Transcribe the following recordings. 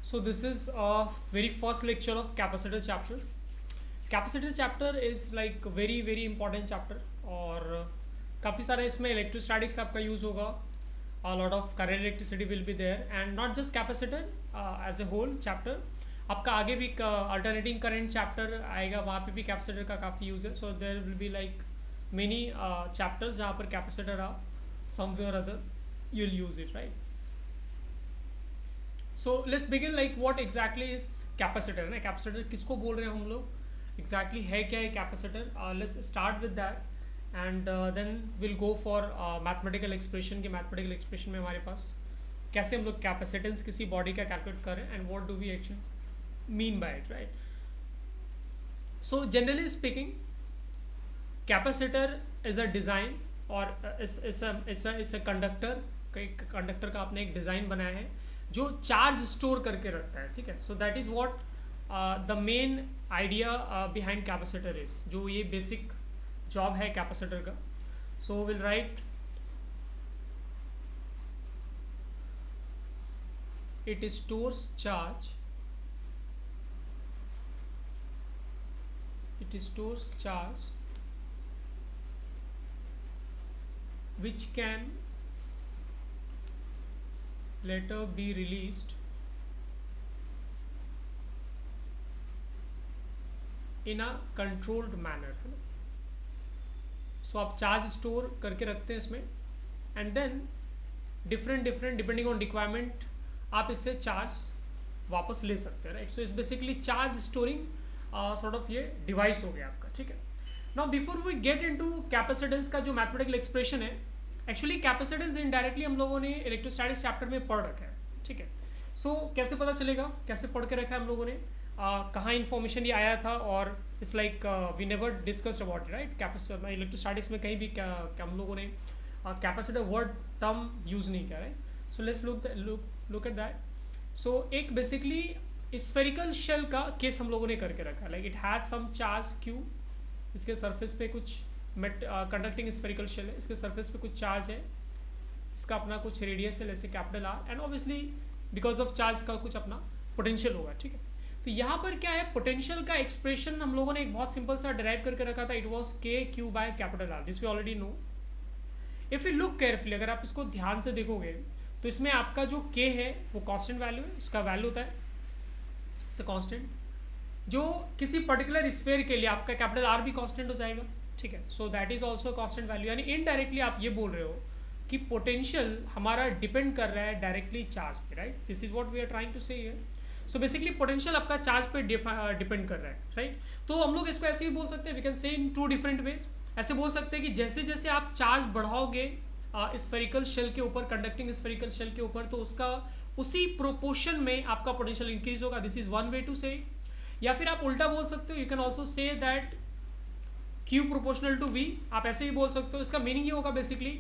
So this is a very first lecture of capacitor chapter. Capacitor chapter is like very important chapter और काफ़ी सारा इसमें electrostatics आपका use होगा. A lot of current electricity will be there and not just capacitor as a whole chapter. आपका आगे भी alternating current chapter आएगा, वहाँ पे भी capacitor का काफ़ी यूज़ है. So there will be like many chapters जहाँ पर capacitor somewhere or other you'll use it, right? So let's begin like what exactly is capacitor ना. capacitor किसको बोल रहे हैं हम लोग, exactly है क्या है capacitor. Let's start with that and then we'll go for mathematical expression. कि mathematical expression में हमारे पास कैसे हम लोग capacitance किसी body का calculate करें and what do we actually mean by it, right? So generally speaking, capacitor is a design और it's a conductor. कंडक्टर का आपने एक डिज़ाइन बनाया है जो चार्ज स्टोर करके रखता है, ठीक है. So that is what the main idea behind capacitor is, जो ये बेसिक जॉब है कैपेसिटर का. So will write it stores charge, it stores charge which can later be released in a controlled manner. So आप charge store करके रखते हैं इसमें and then different depending on requirement आप इससे चार्ज वापस ले सकते हैं, right. So it's basically charge storing sort of ये डिवाइस हो गया आपका, ठीक है. Now before we get into capacitance का जो मैथमेटिकल एक्सप्रेशन है, एक्चुअली कैपेसिटेंस इनडायरेक्टली हम लोगों ने इलेक्ट्रोस्टैटिक्स चैप्टर में पढ़ रखा है, ठीक है. सो कैसे पता चलेगा, कैसे पढ़ के रखा है हम लोगों ने, कहाँ इन्फॉर्मेशन ये आया था, और it's like we never discussed about, right. Capacitor electrostatics में कहीं भी हम लोगों ने कैपेसिटर वर्ड टर्म यूज़ नहीं किया, right. So let's look at that. So एक बेसिकली स्फेरिकल शेल का केस हम लोगों ने करके रखा है. Like it has some charge Q, इसके सरफेस पे कुछ कंडक्टिंग स्फेरिकल शेल है, इसके सरफेस पे कुछ चार्ज है, इसका अपना कुछ रेडियस है जैसे capital R, and obviously because of charge का कुछ अपना पोटेंशियल होगा, ठीक है. तो यहाँ पर क्या है, पोटेंशियल का एक्सप्रेशन हम लोगों ने एक बहुत सिंपल सा डिराइव करके रखा था. It was K Q by capital R. This we already know. If you look carefully, अगर आप इसको ध्यान से देखोगे तो इसमें आपका जो के है वो कांस्टेंट वैल्यू है, उसका वैल्यू होता है कांस्टेंट, जो किसी पर्टिकुलर स्फीयर के लिए आपका कैपिटल आर भी कांस्टेंट हो जाएगा, ठीक है. So that is also constant value. यानी इनडायरेक्टली आप ये बोल रहे हो कि पोटेंशियल हमारा डिपेंड कर रहा है डायरेक्टली चार्ज पे, right. This is what we are trying to say here. So basically potential आपका चार्ज पे डिपेंड कर रहा है, राइट. तो हम लोग इसको ऐसे भी बोल सकते हैं, we can say in to different ways. ऐसे बोल सकते हैं कि जैसे जैसे आप चार्ज बढ़ाओगे स्फेरिकल शेल के ऊपर, कंडक्टिंग स्फेरिकल शेल के ऊपर, तो उसका उसी प्रोपोर्शन में आपका पोटेंशियल इंक्रीज होगा. This is one way to say. या फिर आप उल्टा बोल सकते हो, you can also say that Q proportional to V. आप ऐसे ही बोल सकते हो. इसका मीनिंग ये होगा बेसिकली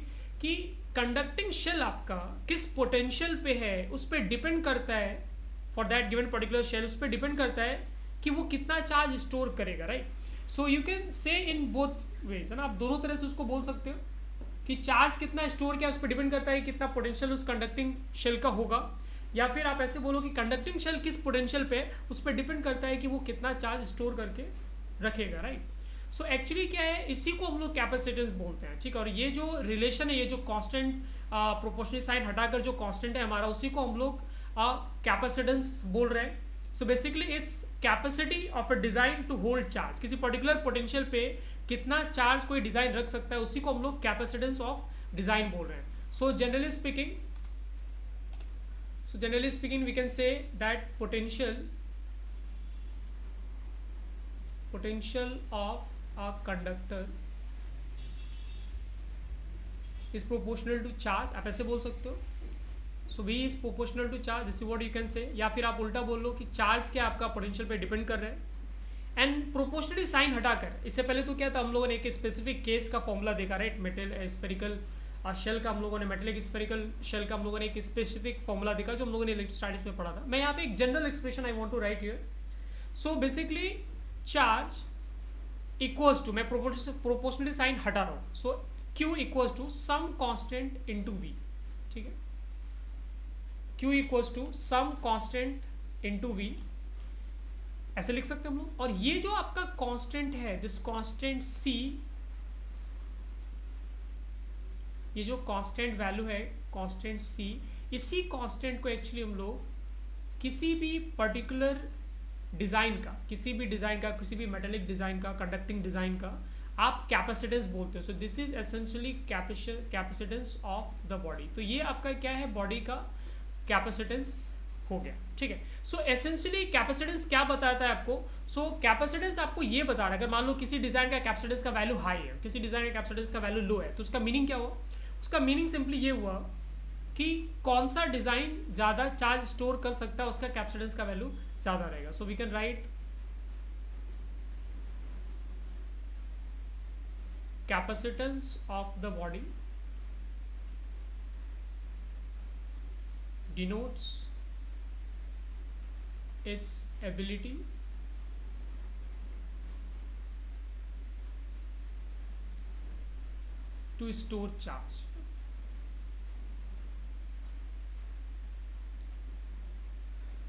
कि कंडक्टिंग शेल आपका किस पोटेंशियल पे है उस पर डिपेंड करता है, for that given particular shell उस पर डिपेंड करता है कि वो कितना चार्ज स्टोर करेगा, right. So you can say in both ways, है ना. आप दोनों तरह से उसको बोल सकते हो कि चार्ज कितना स्टोर किया उस पर डिपेंड करता है कितना पोटेंशियल उस कंडक्टिंग शेल का होगा, या फिर आप ऐसे बोलो कि कंडक्टिंग शेल किस पोटेंशियल पे उस पर डिपेंड करता है कि वो कितना चार्ज स्टोर करके रखेगा, राइट. सो एक्चुअली क्या है, इसी को हम लोग कैपेसिटेंस बोलते हैं, ठीक है. और ये जो रिलेशन है, ये जो कांस्टेंट प्रोपोर्शनल साइन हटाकर जो कांस्टेंट है हमारा, उसी को हम लोग कैपेसिटेंस बोल रहे हैं. So basically it's capacity of a design to hold charge. किसी पर्टिकुलर पोटेंशियल पे कितना चार्ज कोई डिज़ाइन रख सकता है, उसी को हम लोग कैपेसिटेंस ऑफ डिज़ाइन बोल रहे हैं. So generally speaking we can say that potential of a conductor is proportional to charge. आप ऐसे बोल सकते हो. So V is proportional to charge. This is what you can say. या फिर आप उल्टा बोल लो कि चार्ज क्या आपका पोटेंशियल पे डिपेंड कर रहा है. एंड प्रोपोर्शनली साइन हटाकर, इससे पहले तो क्या था, हम लोगों ने एक स्पेसिफिक केस का फॉर्मूला देखा, राइट. मेटल स्फेरिकल शेल का हम लोगों ने, मेटेलिक स्फेरिकल शेल का हम लोगों ने एक स्पेसिफिक फॉर्मूला देखा जो हम लोगों ने इलेक्ट्रोस्टैटिक्स में पढ़ा था. मैं यहाँ पे एक general expression I want to write here. So basically charge equals to, मैं प्रोपोर्शनली साइन हटा रहा हूँ. So Q equals to some constant into V, ठीक है. Q equals to some constant into V, ऐसे लिख सकते हैं हम लोग। और ये जो आपका कांस्टेंट है, दिस कांस्टेंट सी, ये जो कांस्टेंट वैल्यू है कांस्टेंट सी, इसी कांस्टेंट को एक्चुअली हम लोग किसी भी पर्टिकुलर डिज़ाइन का, किसी भी मेटेलिक डिज़ाइन का, कंडक्टिंग डिज़ाइन का आप कैपेसिटेंस बोलते हो। So this is essentially capacitance of the body. तो ये आपका क्या है, बॉडी का कैपेसिटेंस हो गया, ठीक है। सो एसेंशियली कैपेसिटेंस क्या बताता है आपको? सो कैपेसिटेंस आपको ये बता रहा है, अगर मान लो किसी डिज़ाइन का कैपेसिटेंस का वैल्यू हाई है, किसी डिज़ाइन का कैपेसिटेंस का वैल्यू लो है, तो उसका मीनिंग क्या हुआ? उसका मीनिंग सिंपली ये हुआ कि कौन सा डिज़ाइन ज़्यादा चार्ज स्टोर कर सकता है, उसका कैपेसिटेंस का वैल्यू ज़्यादा रहेगा। So we can write capacitance of the body denotes its ability to store charge।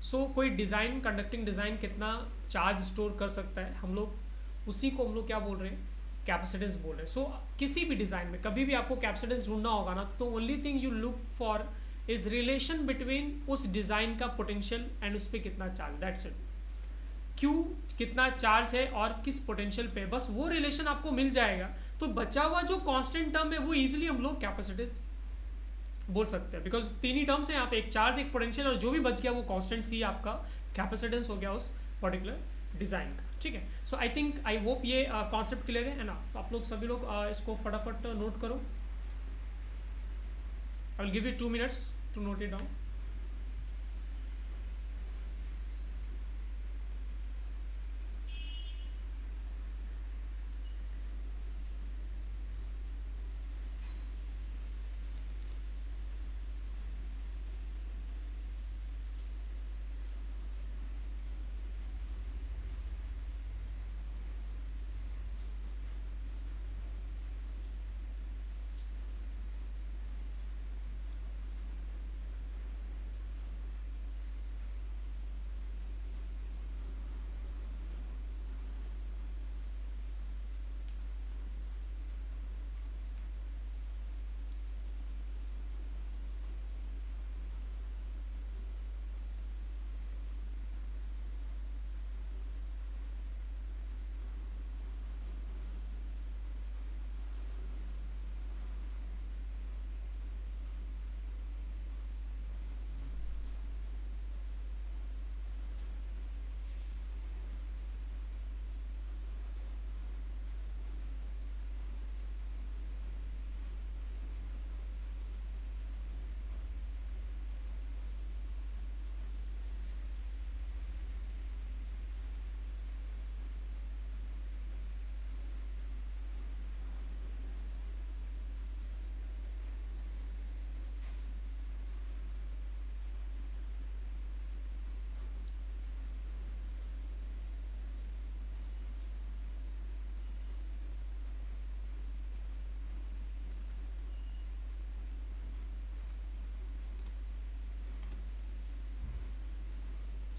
सो कोई डिज़ाइन, कंडक्टिंग डिज़ाइन कितना चार्ज स्टोर कर सकता है, हम लोग उसी को हम लोग क्या बोल रहे हैं, कैपेसिटेंस बोल रहे हैं। सो किसी भी डिज़ाइन में कभी भी आपको कैपेसिटेंस ढूंढना होगा ना, तो only thing you look for is relation between उस डिज़ाइन का पोटेंशियल एंड उस पर कितना चार्ज, दैट्स इट। क्यू कितना चार्ज है और किस पोटेंशियल पे, बस वो रिलेशन आपको मिल जाएगा। तो बचा हुआ जो कांस्टेंट टर्म है वो इजीली हम लोग कैपेसिटेंस बोल सकते हैं, बिकॉज तीन ही टर्म्स हैं यहाँ पे, एक चार्ज, एक पोटेंशियल, और जो भी बच गया वो कांस्टेंट सी आपका कैपेसिटेंस हो गया उस पर्टिकुलर डिज़ाइन का, ठीक है। सो आई थिंक, आई होप ये कॉन्सेप्ट क्लियर है ना। आप लोग सभी लोग इसको फटाफट नोट करो। I will give you 2 minutes to note it down.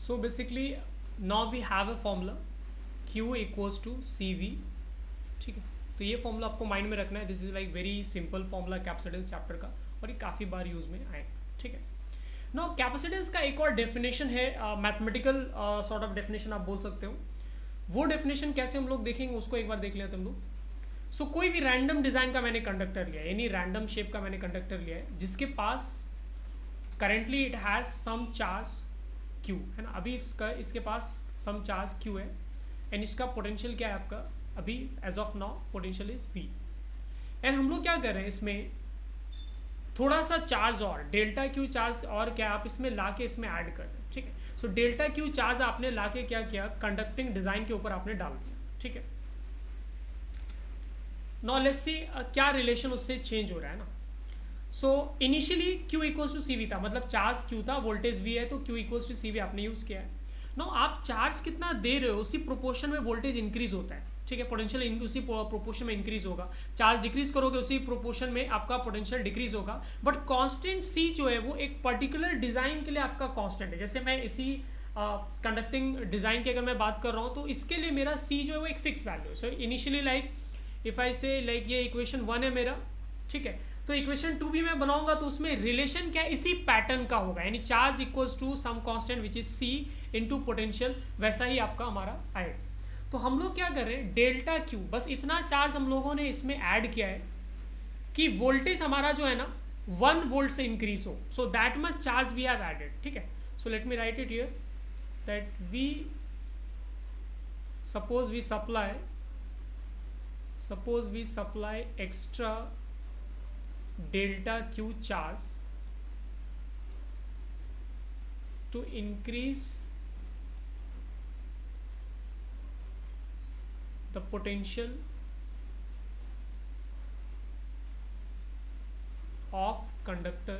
So basically now we have a formula Q equals to CV, ठीक है। तो ये फॉर्मूला आपको माइंड में रखना है। This is like very simple formula capacitance chapter का, और ये काफ़ी बार यूज में आएगा, ठीक है। नाउ कैपेसिटेंस का एक और डेफिनेशन है, मैथमेटिकल सॉर्ट ऑफ डेफिनेशन आप बोल सकते हो। वो डेफिनेशन कैसे हम लोग देखेंगे उसको एक बार देख लेते हम लोग। सो कोई भी रैंडम डिज़ाइन का मैंने कंडक्टर लिया है, यानी रैंडम शेप का मैंने कंडक्टर लिया है, जिसके पास currently it has some charge Q, है ना। अभी इसके पास सम चार्ज Q है, एंड इसका पोटेंशियल क्या है आपका, अभी as of now potential is V। And हम लोग क्या कर रहे हैं, इसमें थोड़ा सा चार्ज और डेल्टा Q चार्ज और क्या आप इसमें ला के इसमें ऐड कर रहे हैं, ठीक है। सो डेल्टा Q चार्ज आपने ला के क्या किया, कंडक्टिंग डिज़ाइन के ऊपर आपने डाल दिया, ठीक है। नाउ लेट्स सी क्या रिलेशन उससे चेंज हो रहा है ना। So initially Q equals to CV था, मतलब चार्ज Q था, वोल्टेज V है, तो Q इक्वल्स टू CV आपने यूज़ किया है। नो आप चार्ज कितना दे रहे हो उसी प्रोपोर्शन में वोल्टेज इंक्रीज होता है, ठीक है। पोटेंशियल उसी प्रोपोर्शन में इंक्रीज होगा। चार्ज डिक्रीज करोगे उसी प्रोपोर्शन में आपका पोटेंशियल डिक्रीज होगा। बट कांस्टेंट C जो है वो एक पर्टिकुलर डिज़ाइन के लिए आपका कांस्टेंट है। जैसे मैं इसी कंडक्टिंग डिज़ाइन की अगर मैं बात कर रहा हूँ तो इसके लिए मेरा सी जो है वो एक फिक्स वैल्यू है. So initially like if I से लाइक ये इक्वेशन 1 है मेरा, ठीक है, तो इक्वेशन 2 भी मैं बनाऊंगा तो उसमें रिलेशन क्या है, इसी पैटर्न का होगा, यानी charge equals to some constant which is C into potential, वैसा ही आपका हमारा आएगा. तो हम लोग क्या कर रहे हैं, डेल्टा क्यू, बस इतना चार्ज हम लोगों ने इसमें ऐड किया है कि वोल्टेज हमारा जो है ना 1 वोल्ट से इंक्रीज हो. So that much charge we have added. ठीक है, so let me write it here that we suppose we supply extra delta q charge to increase the potential of conductor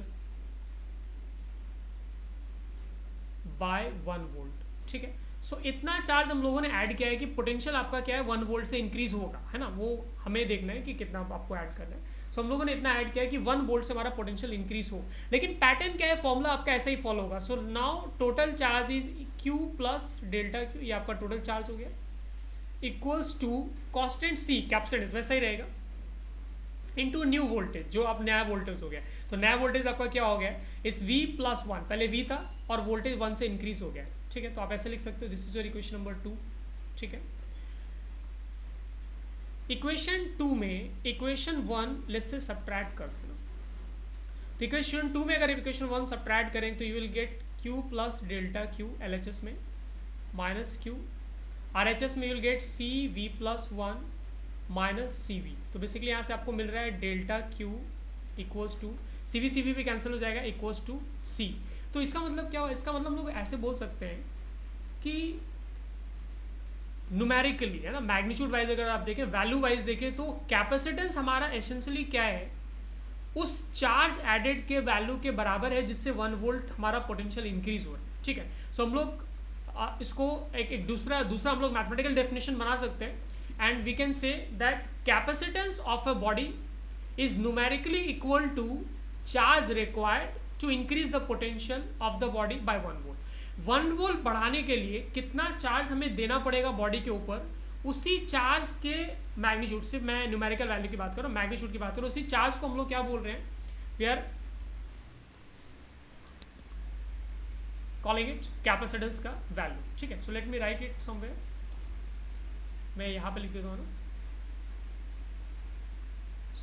by 1 volt. ठीक है, सो इतना charge हम लोगों ने add किया है कि पोटेंशियल आपका क्या है 1 वोल्ट से इंक्रीज होगा, है ना, वो हमें देखना है कि कितना आपको ऐड करना है. सो हम लोगों ने इतना ऐड किया है कि 1 वोल्ट से हमारा पोटेंशियल इंक्रीज हो. लेकिन पैटर्न क्या है, फॉर्मूला आपका ऐसा ही फॉलो होगा. So now total charge is Q plus delta Q, ये आपका टोटल चार्ज हो गया, equals to constant C capacitance वैसा ही रहेगा इनटू न्यू वोल्टेज, जो अब नया वोल्टेज हो गया. तो नया वोल्टेज आपका क्या हो गया, इस v प्लस 1, पहले v था और वोल्टेज 1 से इंक्रीज हो गया. ठीक है, तो आप ऐसे लिख सकते हो, this is your equation number 2. ठीक है, इक्वेशन 2 में इक्वेशन 1 लेट्स से सब्ट्रैक्ट कर दो. तो इक्वेशन 2 में अगर इक्वेशन 1 सब्ट्रैक्ट करें तो you will get q plus delta q LHS में माइनस q, RHS में you will get C v plus 1 minus C V. तो बेसिकली यहाँ से आपको मिल रहा है delta q equals to C V भी कैंसिल हो जाएगा, इक्वल्स टू सी. तो इसका मतलब क्या हुआ, इसका मतलब हम लोग ऐसे बोल सकते हैं कि न्यूमेरिकली, है ना, मैग्नीट्यूड वाइज अगर आप देखें, वैल्यू वाइज देखें, तो कैपेसिटेंस हमारा एसेंशियली क्या है, उस चार्ज एडेड के वैल्यू के बराबर है जिससे 1 वोल्ट हमारा पोटेंशियल इंक्रीज हो रहा है. ठीक है, सो हम लोग इसको एक दूसरा हम लोग मैथमेटिकल डेफिनेशन बना सकते हैं, and we can say that capacitance of a body is numerically equal to charge required to increase the potential of the body by 1 volt. 1 volt बढ़ाने के लिए कितना चार्ज हमें देना पड़ेगा बॉडी के ऊपर, उसी चार्ज के मैग्नीट्यूड से, मैं न्यूमेरिकल वैल्यू की बात कर रहा हूँ, मैग्नीट्यूड की बात कर रहा हूँ, उसी चार्ज को हम लोग क्या बोल रहे हैं, we are calling it capacitance का वैल्यू. ठीक है, so let me write it somewhere, मैं यहाँ पे लिख देता हूँ ना.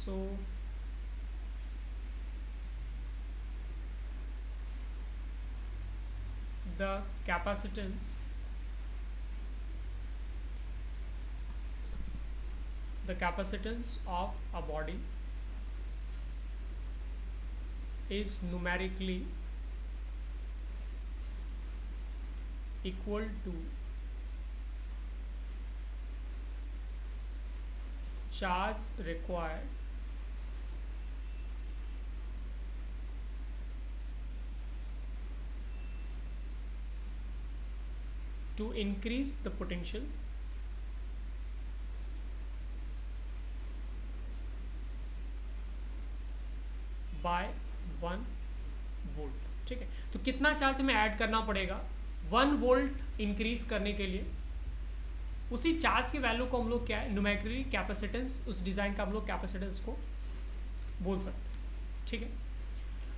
So the capacitance of a body is numerically equal to charge required to increase the potential by 1 volt. ठीक है, तो कितना चार्ज हमें ऐड करना पड़ेगा 1 वोल्ट इंक्रीज करने के लिए, उसी चार्ज के वैल्यू को हम लोग क्या है, न्यूमेरिकली कैपेसिटेंस, उस डिज़ाइन का हम लोग कैपेसिटेंस को बोल सकते हैं. ठीक है,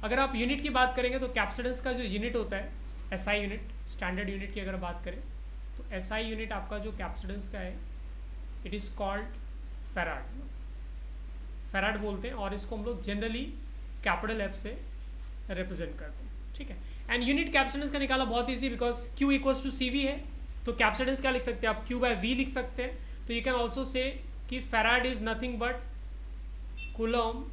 अगर आप यूनिट की बात करेंगे तो कैपेसिटेंस का जो यूनिट होता है SI यूनिट, स्टैंडर्ड यूनिट की अगर बात करें तो SI यूनिट आपका जो कैपेसिटेंस का है, इट इज़ कॉल्ड फेराड बोलते हैं, और इसको हम लोग जनरली कैपिटल F से रिप्रेजेंट करते हैं. ठीक है, एंड यूनिट कैपेसिटेंस का निकाला बहुत easy, because Q equals to CV है, तो कैपेसिटेंस क्या लिख सकते हैं आप, Q बाय V लिख सकते हैं. तो यू कैन ऑल्सो से कि farad is nothing but coulomb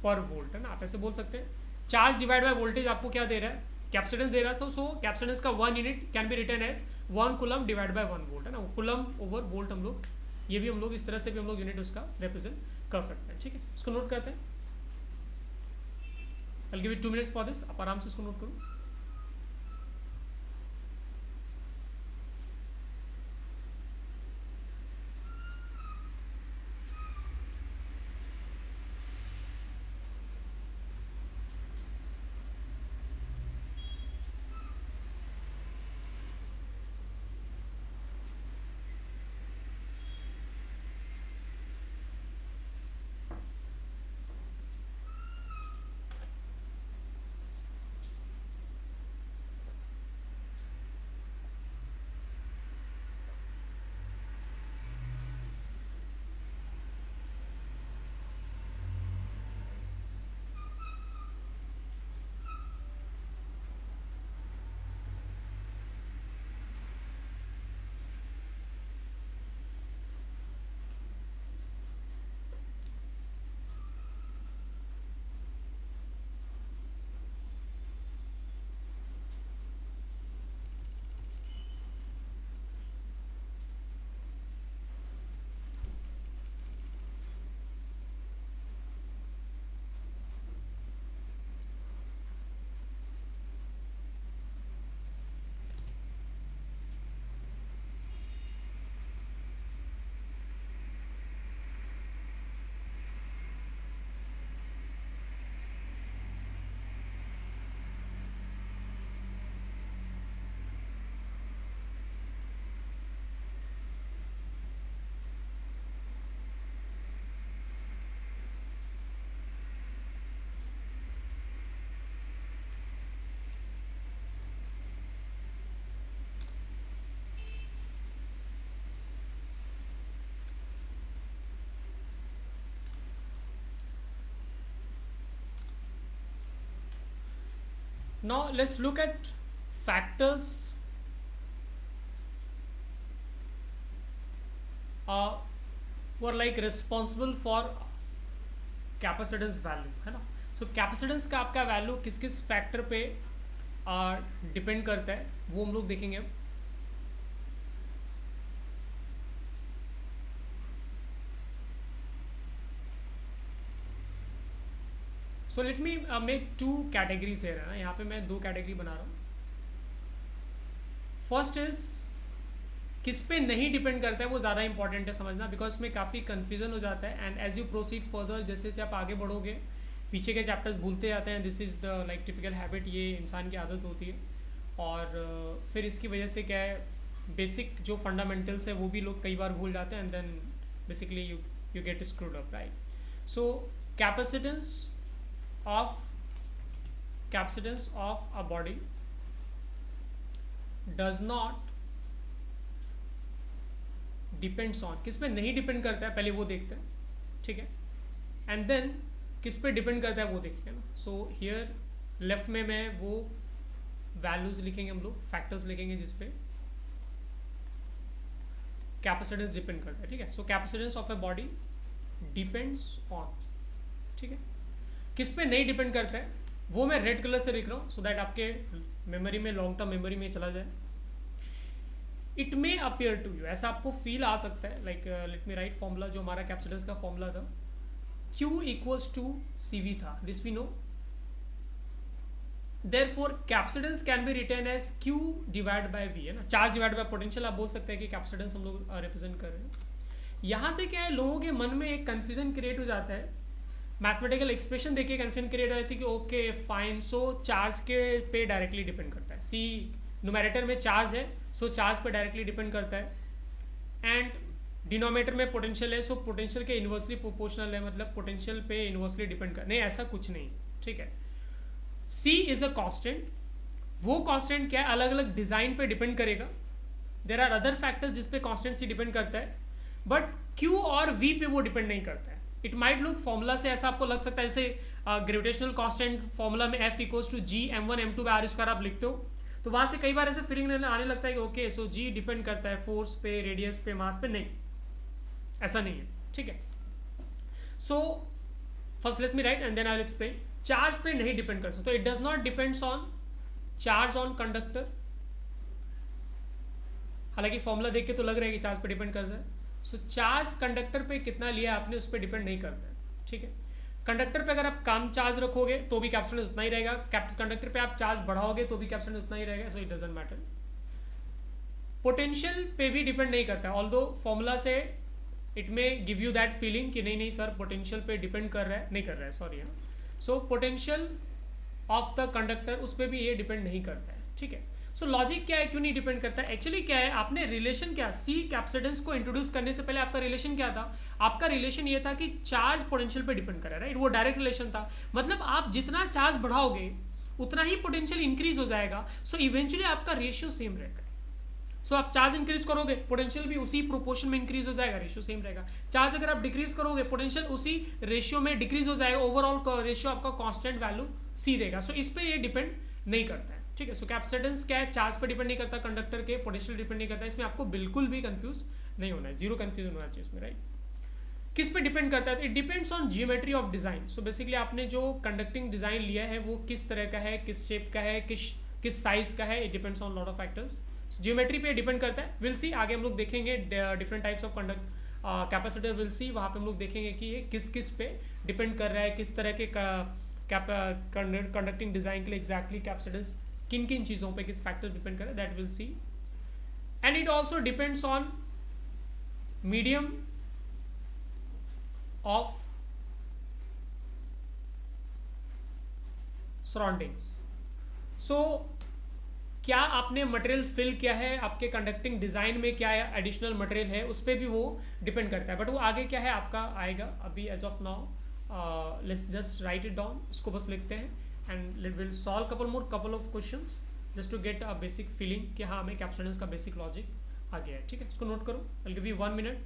per volt, है ना, आप ऐसे बोल सकते हैं. चार्ज डिवाइड बाय वोल्टेज आपको क्या दे रहा है, कैपेसिटेंस दे रहा है. सो कैपेसिटेंस का 1 unit can be written as 1 coulomb divide by 1 volt, है ना, कूलम ओवर वोल्ट हम लोग, ये भी हम लोग इस तरह से भी हम लोग यूनिट उसका रिप्रेजेंट कर सकते हैं. ठीक है, इसको नोट करते हैं. I'll give it 2 minutes for this, आप आराम से इसको नोट करो. Now let's look at factors who are like responsible for capacitance value, है ना. सो कैपेसिटेंस का आपका वैल्यू किस किस फैक्टर पे डिपेंड करता है वो हम लोग देखेंगे अब. सो let me make two categories है ना. यहाँ पे मैं दो कैटेगरी बना रहा हूँ. फर्स्ट इज किस पे नहीं डिपेंड करता है, वो ज़्यादा इंपॉर्टेंट है समझना, बिकॉज इसमें काफ़ी कन्फ्यूजन हो जाता है. And as you proceed further, जैसे जैसे आप आगे बढ़ोगे पीछे के चैप्टर्स भूलते जाते हैं. This is the like typical habit, ये इंसान की आदत होती है. और फिर इसकी वजह से क्या है, बेसिक जो फंडामेंटल्स है वो भी लोग कई बार भूल जाते हैं. And then basically you get screwed up, right. So capacitance of a body does not depends on, किस पे नहीं डिपेंड करता है पहले वो देखते हैं, ठीक है. एंड देन किस पे डिपेंड करता है वो देखेंगे ना. सो हियर लेफ्ट में मैं वो वैल्यूज लिखेंगे हम लोग, फैक्टर्स लिखेंगे जिसपे कैपेसिटेंस डिपेंड करता है, ठीक है. So capacitance of a body depends on, ठीक है. किस पे नहीं डिपेंड करता है वो मैं रेड कलर से लिख रहा हूँ, सो दैट आपके मेमोरी में, लॉन्ग टर्म मेमोरी में चला जाए. It may appear to you, ऐसा आपको फील आ सकता है. Like let me write formula, जो हमारा कैपेसिटेंस का फॉर्मूला था Q इक्वल्स टू CV था, this we know. Therefore capacitance can be written as Q divide by V, है ना. चार्ज डिवाइड बाय पोटेंशियल आप बोल सकते हैं कि कैपेसिटेंस हम लोग रिप्रेजेंट कर रहे हैं. यहाँ से क्या है, लोगों के मन में एक कन्फ्यूजन क्रिएट हो जाता है. मैथमेटिकल एक्सप्रेशन देखिए कन्फ्यूजन क्रिएट हो जाती है कि ओके फाइन, सो चार्ज के पे डायरेक्टली डिपेंड करता है. C न्यूमरेटर में चार्ज है, सो चार्ज पे डायरेक्टली डिपेंड करता है. एंड डिनोमिनेटर में पोटेंशियल है, सो पोटेंशियल के इन्वर्सली प्रोपोर्शनल है, मतलब पोटेंशियल पे इन्वर्सली डिपेंड कर. नहीं, ऐसा कुछ नहीं, ठीक है. C is a constant. वो कांस्टेंट क्या है, अलग अलग डिजाइन पे डिपेंड करेगा. देयर आर अदर फैक्टर्स जिस पे कांस्टेंट C डिपेंड करता है, बट Q और V पे वो डिपेंड नहीं करता है. इट माइट लुक फॉर्मूला से ऐसा आपको लग सकता है, जैसे ग्रेविटेशनल कांस्टेंट फॉर्मूला में F equals to G m1 m2 by r² आप लिखते हो, तो वहां से कई बार ऐसे फीलिंग आने लगता है कि ओके सो G डिपेंड करता है फोर्स पे, रेडियस पे, मास पे. नहीं, ऐसा नहीं है, ठीक है. So first let me write and then I will explain. Charge पे नहीं डिपेंड कर सकते, तो it does not depends on charge on conductor. हालांकि फॉर्मूला देख के तो लग रहा है कि चार्ज पे डिपेंड करता है. सो चार्ज कंडक्टर पे कितना लिया आपने उस पर डिपेंड नहीं करता है, ठीक है. कंडक्टर पे अगर आप कम चार्ज रखोगे तो भी कैपेसिटेंस उतना ही रहेगा. कंडक्टर पे आप चार्ज बढ़ाओगे तो भी कैपेसिटेंस उतना ही रहेगा. So it doesn't matter. Potential पे भी डिपेंड नहीं करता, ऑल्दो फॉर्मूला से it may give you that feeling कि नहीं नहीं सर पोटेंशियल पे डिपेंड कर रहा है, नहीं कर रहा है, sorry. So potential of the conductor उस पर भी ये डिपेंड नहीं करता है, ठीक है. सो लॉजिक क्या है, क्यों नहीं डिपेंड करता है. एक्चुअली क्या है, आपने रिलेशन क्या, C कैपेसिटेंस को इंट्रोड्यूस करने से पहले आपका रिलेशन क्या था. आपका रिलेशन ये था कि चार्ज पोटेंशियल पे डिपेंड कर रहा है, राइट. वो डायरेक्ट रिलेशन था. मतलब आप जितना चार्ज बढ़ाओगे उतना ही पोटेंशियल इंक्रीज हो जाएगा. सो इवेंचुअली आपका रेशियो सेम रहेगा. सो आप चार्ज इंक्रीज करोगे पोटेंशियल भी उसी प्रोपोर्शन में इंक्रीज हो जाएगा, रेशियो सेम रहेगा. चार्ज अगर आप डिक्रीज करोगे पोटेंशियल उसी रेशियो में डिक्रीज हो जाएगा. ओवरऑल रेशियो आपका कांस्टेंट वैल्यू C देगा. सो इस पे ये डिपेंड नहीं करता है, ठीक है. सो कैपेसिटेंस क्या है, चार्ज पे डिपेंड नहीं करता, कंडक्टर के पोटेंशियल डिपेंड नहीं करता. इसमें आपको बिल्कुल भी कंफ्यूज नहीं होना है, जीरो कंफ्यूजन होना चाहिए इसमें, राइट. किस पे डिपेंड करता है, it depends on geometry of design. So basically आपने जो कंडक्टिंग डिजाइन लिया है वो किस तरह का है, किस शेप का है, किस साइज का है. It depends on lot of factors. Geometry पे डिपेंड करता है. विल सी, आगे हम लोग देखेंगे different types of capacitor. Will see, वहाँ पे हम लोग देखेंगे कि ये किस किस पे डिपेंड कर रहा है, किस तरह के कंडक्टिंग डिजाइन के लिए एग्जैक्टली कैपेसिटेंस किन किन चीज़ों पे, किस फैक्टर डिपेंड कर रहा है, that will see. And it also depends on medium of surroundings. So क्या आपने मटेरियल फिल किया है, आपके कंडक्टिंग डिजाइन में क्या है एडिशनल मटेरियल है, उस पर भी वो डिपेंड करता है. बट वो आगे क्या है आपका आएगा. अभी as of now let's just write it down. इसको बस लिखते हैं and let will solve couple of questions just to get a basic feeling कि हाँ हमें कैपेसिटेंस का बेसिक लॉजिक आ गया है, ठीक है. इसको नोट करो. I will give you 1 minute.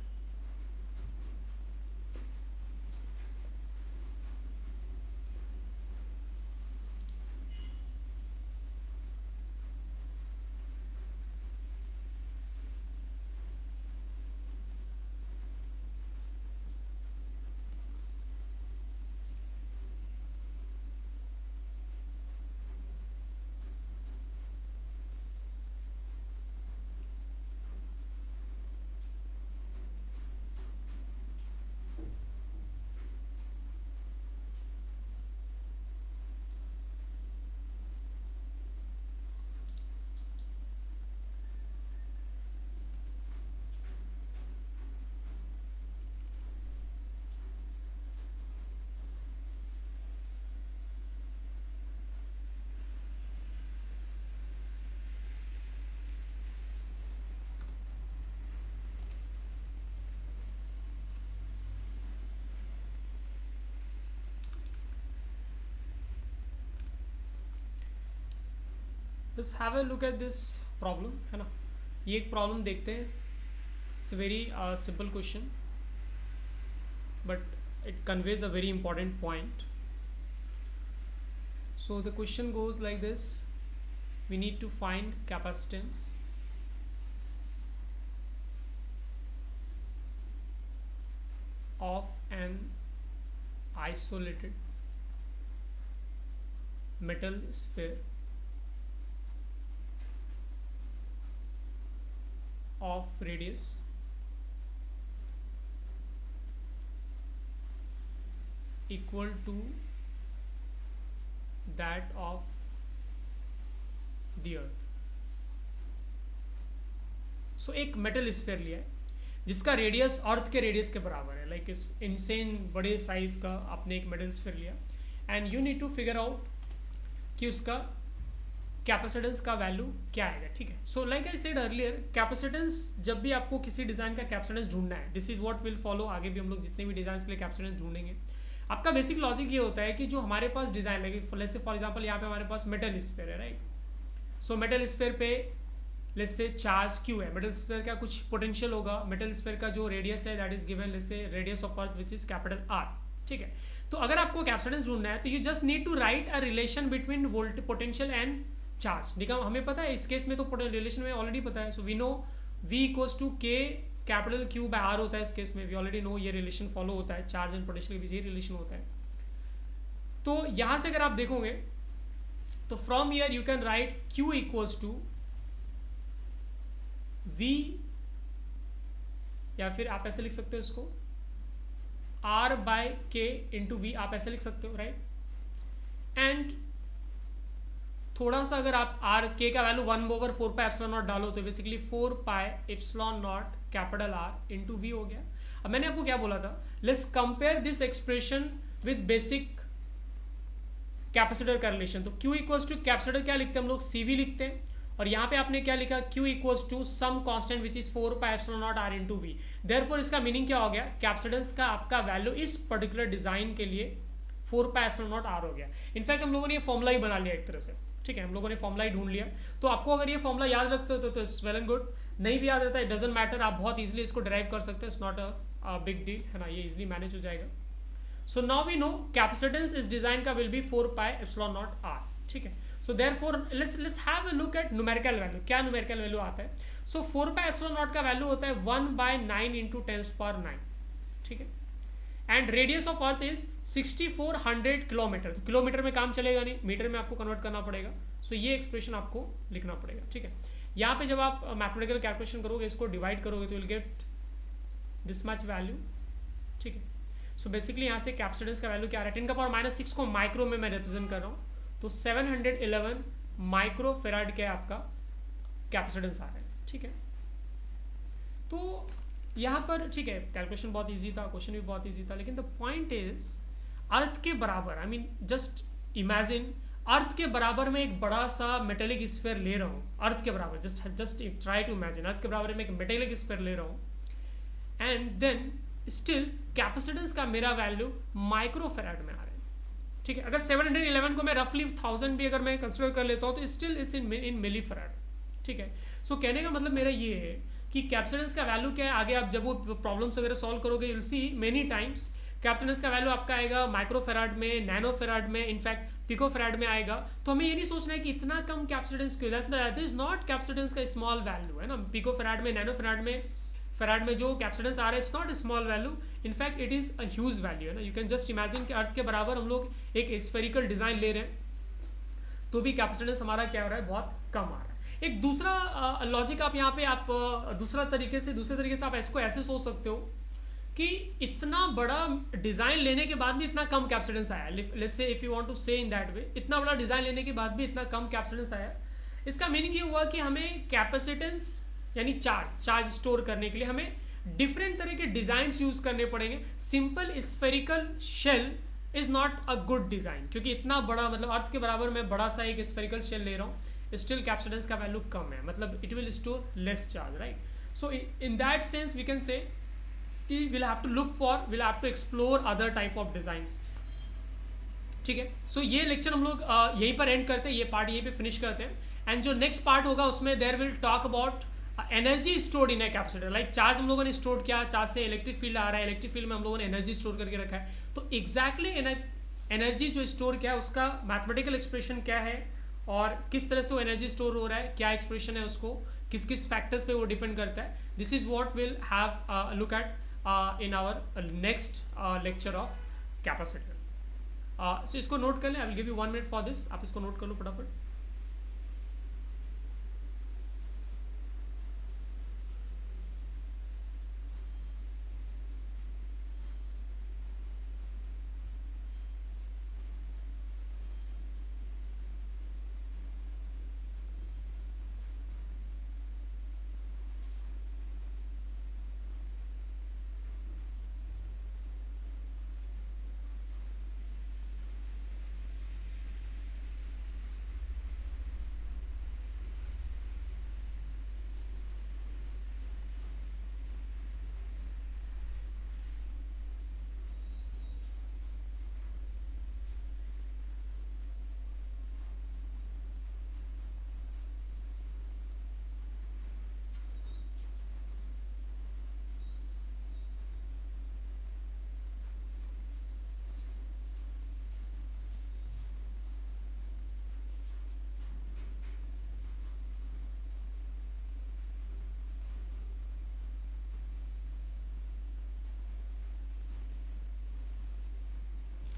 Let's have a look at this problem, है ना. ये एक प्रॉब्लम देखते हैं. It's a very simple question but it conveys a very important point. So the question goes like this: we need to find capacitance of an isolated metal sphere of radius equal to that of the earth. सो एक metal sphere लिया है जिसका radius अर्थ के radius के बराबर है. Like इस insane बड़े साइज का आपने एक मेटल स्फीयर लिया and you need to figure out कि उसका कैपेसिटेंस का वैल्यू क्या आएगा. ठीक है. So like I said earlier, capacitance जब भी आपको किसी डिजाइन का कैपेसिटेंस ढूंढना है, this is what will follow. आगे भी हम लोग जितने भी डिजाइन के लिए कैपेसिटेंस ढूंढेंगे, आपका बेसिक लॉजिक ये होता है कि जो हमारे पास डिजाइन है, लेट्स से फॉर एग्जांपल यहाँ पे हमारे पास मेटल स्फीयर है, राइट. सो मेटल स्फीयर पे लेट्स से चार्ज क्यू है. मेटल स्फीयर का कुछ पोटेंशियल होगा. मेटल स्फीयर का जो रेडियस है that is given let's say radius of earth which is capital R. ठीक है. तो अगर आपको कैपेसिटेंस ढूंढना है तो you just need to write a relation between potential and charge. देखा हमें पता है इस केस में तो रिलेशन में ऑलरेडी पता है. So we know V equals to K capital Q by R होता है. इस केस में वी ऑलरेडी नो ये रिलेशन फॉलो होता है. चार्ज एंड पोटेंशियल के बीच ये रिलेशन होता है. तो यहां से अगर आप देखोगे तो from here you can write Q equals to V, या फिर आप ऐसे लिख सकते हो इसको R by K into V, आप ऐसे लिख सकते हो, राइट. एंड थोड़ा सा अगर आप R K का वैल्यू 1/4 पाई एप्सिलॉन नॉट डालो तो basically 4 pi epsilon not capital R into V हो गया. अब मैंने आपको क्या बोला था, let's compare this expression with basic capacitor का रिलेशन. तो Q इक्वल्स टू कैपेसिटर क्या लिखते हैं हम लोग, CV लिखते हैं. और यहाँ पे आपने क्या लिखा, Q equals to some constant which is 4 pi epsilon naught R into V. Therefore इसका मीनिंग क्या हो गया, कैपेसिटेंस का आपका वैल्यू इस पर्टिकुलर डिजाइन के लिए 4 पाई एप्सिलॉन नॉट R हो गया. इनफैक्ट हम लोगों ने ये फॉर्मूला ही बना लिया एक तरह से. ठीक है, हम लोगों ने फॉर्मूला ही ढूंढ लिया. तो आपको अगर ये फॉर्मूला याद रखते हो तो इट्स वेल एंड गुड. नहीं भी याद रहता है, इट डजंट मैटर, आप बहुत इजीली इसको डिराइव कर सकते हैं. It's not a big deal, है ना. ये इजीली मैनेज हो जाएगा. So now we know capacitance इस डिजाइन का will be 4 pi epsilon naught R. ठीक है. So therefore let's have a look at numerical value. क्या न्यूमेरिकल वैल्यू आता है. सो 4 पाई एप्सिलॉन नॉट का वैल्यू होता है 1/9 इंटू 10⁹. ठीक है. And radius of earth is 6400 kilometre. तो किलोमीटर में काम चलेगा नहीं, मीटर में आपको कन्वर्ट करना पड़ेगा. सो ये एक्सप्रेशन आपको लिखना पड़ेगा. ठीक है. यहाँ पे जब आप मैथमेटिकल कैलकुलेशन करोगे, इसको डिवाइड करोगे तो will get this much value. ठीक है. सो बेसिकली यहाँ से कैपेसिटेंस का वैल्यू क्या आ रहा है, 10⁻⁶ को माइक्रो में मैं रिप्रेजेंट कर रहा हूँ. तो 711 माइक्रो फेराड क्या आपका कैपेसिटेंस आ रहा है. ठीक है. तो यहाँ पर ठीक है, कैलकुलेशन बहुत इजी था, क्वेश्चन भी बहुत इजी था, लेकिन द पॉइंट इज अर्थ के बराबर, आई मीन जस्ट इमेजिन अर्थ के बराबर में एक बड़ा सा मेटेलिक स्फीयर ले रहा हूँ. अर्थ के बराबर, जस्ट ट्राई टू इमेजिन अर्थ के बराबर में एक मेटेलिक स्फीयर ले रहा हूँ. एंड देन स्टिल कैपेसिटेंस का मेरा वैल्यू माइक्रो फेराड में आ रहा है. ठीक है. अगर 711 को मैं रफली 1000 भी अगर मैं कंसिडर कर लेता हूँ तो still it's in milli farad. ठीक है. सो कहने का मतलब मेरा ये है कि कैपेसिटेंस का वैल्यू क्या है. आगे आप जब वो प्रॉब्लम्स वगैरह सॉल्व करोगे you will see many times capacitance का वैल्यू आपका आएगा माइक्रो फेराड में, नैनो फेराड में, इनफैक्ट पिको फेराड में आएगा. तो हमें ये नहीं सोचना है कि इतना कम कैपेसिटेंस क्यों. दैट इज नॉट कैपेसिटेंस का स्मॉल वैल्यू, है ना. पिको फेराड में, नैनो फेराड में जो कैपेसिटेंस आ रहा है it's not a small value, in fact it is a huge value, है ना. यू कैन जस्ट इमेजिन कि अर्थ के बराबर हम लोग एक स्फेरिकल डिजाइन ले रहे हैं तो भी कैपेसिटेंस हमारा क्या हो रहा है, बहुत कम आ रहा है. एक दूसरा लॉजिक आप यहाँ पे आप दूसरे तरीके से आप इसको ऐसे सोच सकते हो कि इतना बड़ा डिजाइन लेने के बाद भी इतना कम कैपेसिटेंस आया. Let's say if you want to say in that way, इतना बड़ा डिजाइन लेने के बाद भी इतना कम कैपेसिटेंस आया. इसका मीनिंग ये हुआ कि हमें कैपेसिटेंस यानी चार्ज स्टोर करने के लिए हमें डिफरेंट तरह के डिजाइन्स यूज करने पड़ेंगे. Simple spherical shell is not a good design, क्योंकि इतना बड़ा मतलब अर्थ के बराबर मैं बड़ा सा एक स्फेरिकल शेल ले रहा हूँ, स्टिल कैपेसिटेंस का वैल्यू कम है, मतलब it will store less charge, right. So in that sense we can say कि will have to explore other type of designs. ठीक है. सो ये लेक्चर हम लोग यहीं पर एंड करते हैं, ये पार्ट यहीं पे फिनिश करते हैं. एंड जो नेक्स्ट पार्ट होगा उसमें there will talk about energy stored in a capacitor. Like charge हम लोगों ने स्टोर किया, चार्ज से इलेक्ट्रिक फील्ड आ रहा है, इलेक्ट्रिक फील्ड में हम लोगों ने एनर्जी स्टोर करके रखा है. तो एग्जैक्टली एनर्जी जो स्टोर किया है उसका मैथमेटिकल एक्सप्रेशन क्या है और किस तरह से वो एनर्जी स्टोर हो रहा है, क्या एक्सप्रेशन है, उसको किस किस फैक्टर्स पे वो डिपेंड करता है. This is what will have look at in our next lecture of capacitor. So इसको नोट कर लें. I will give you 1 minute for this. आप इसको नोट कर लो फटाफट.